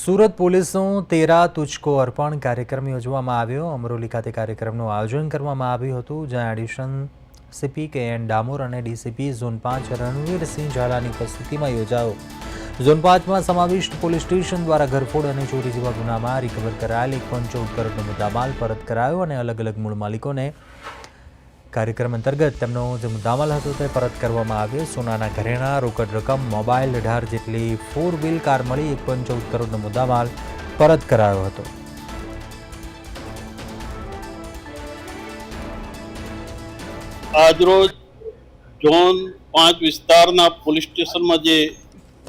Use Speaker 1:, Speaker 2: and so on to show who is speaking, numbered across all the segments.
Speaker 1: સુરત પોલીસનો 13 તુજકો અર્પણ કાર્યક્રમ યોજવામાં આવ્યો। અમરોલી ખાતે કાર્યક્રમનું આયોજન કરવામાં આવ્યું હતું, જ્યાં એડિશન સીપી કે.એન. ડામોર અને ડીસીપી ઝોન 5 રણવીરસિંહ ઝાલાની ઉપસ્થિતિમાં યોજાયો। ઝોન 5માં સમાવિષ્ટ પોલીસ સ્ટેશન દ્વારા ઘરફોડ અને ચોરી જેવા ગુનામાં રિકવર કરાયેલ 1.14 કરોડનો મુદ્દામાલ પરત કરાયો અને અલગ અલગ મૂળ માલિકોને કાર્યક્રમ અંતર્ગત તેમનો જે મુદ્દામાલ હતો તે પરત કરવામાં આવ્યો। સોનાના ઘરેણા, રોકડ રકમ, મોબાઈલ, 18 જેટલી 4 વ્હીલ કાર મળી 1.14 કરોડનો મુદ્દામાલ પરત કરાયો હતો।
Speaker 2: આજરોજ ઝોન 5 વિસ્તારના પોલીસ સ્ટેશનમાં જે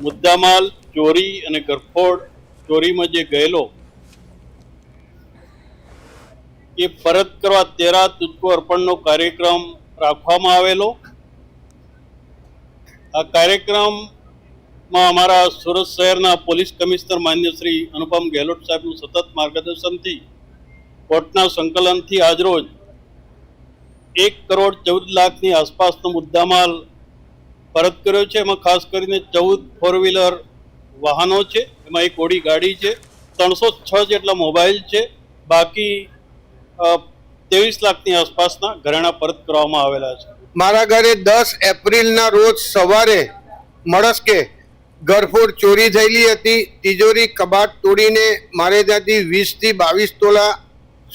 Speaker 2: મુદ્દામાલ ચોરી અને ગરફોડ ચોરીમાં જે ગયેલો એ પરત કરવા 13 તુજકો અર્પણનો કાર્યક્રમ રાખવામાં આવેલો। આ કાર્યક્રમમાં અમારા સુરત શહેરના પોલીસ કમિશનર માન્ય શ્રી અનુપમ ગેહલોત સાહેબનું સતત માર્ગદર્શનથી કોર્ટના સંકલનથી આજરોજ 1,14,00,000ની આસપાસનો મુદ્દામાલ પરત કર્યો છે। એમાં ખાસ કરીને 14 4 વ્હીલર વાહનો છે, એમાં એક ઓડી ગાડી છે, 306 જેટલા મોબાઈલ છે, બાકી 23 લાખની આસપાસના ઘરેણા પરત કરવામાં આવેલા છે।
Speaker 3: મારા ઘરે 10 એપ્રિલના રોજ સવારે મળસ્કે ઘરફોડ ચોરી થયેલી હતી। તિજોરી કબાટ તોડીને મારે ત્યાંથી 20 થી 22 તોલા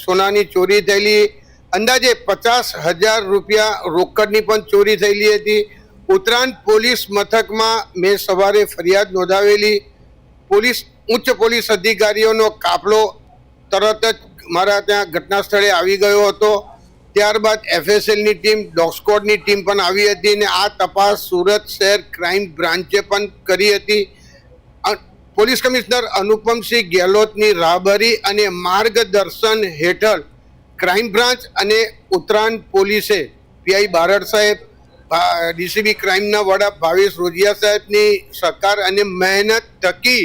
Speaker 3: સોનાની ચોરી થયેલી। અંદાજે 50,000 રૂપિયા રોકડની પણ ચોરી થયેલી હતી। ઉત્તરાયણ પોલીસ મથકમાં મેં સવારે ફરિયાદ નોંધાવેલી। ઉચ્ચ પોલીસ અધિકારીઓનો કાફલો તરત જ મારા ત્યાં ઘટના સ્થળે આવી ગયો હતો। ત્યારબાદ FSLની ટીમ, ડોગ સ્ક્વોડની ટીમ પણ આવી હતી અને આ તપાસ સુરત શહેર ક્રાઇમ બ્રાન્ચે પણ કરી હતી। પોલીસ કમિશનર અનુપમસિંહ ગેહલોતની રાહબરી અને માર્ગદર્શન હેઠળ ક્રાઇમ બ્રાન્ચ અને ઉત્તરાયણ પોલીસે PI બારડ સાહેબ, DCP ક્રાઇમના વડા ભાવેશ રોજિયા સાહેબની સહકાર અને મહેનત થકી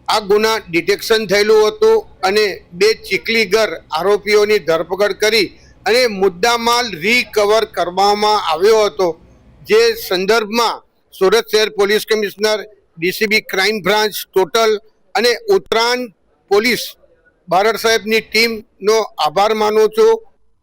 Speaker 3: આ ગુના ડિટેક્શન થયેલું હતું અને 2 ચીખલીગર આરોપીઓની ધરપકડ કરી અને મુદ્દામાલ રિકવર કરવામાં આવ્યો હતો। જે સંદર્ભમાં સુરત શહેર police commissioner, DCP crime branch total અને ઉત્તરાયણ પોલીસ બારડ સાહેબની ટીમનો આભાર માનું છું।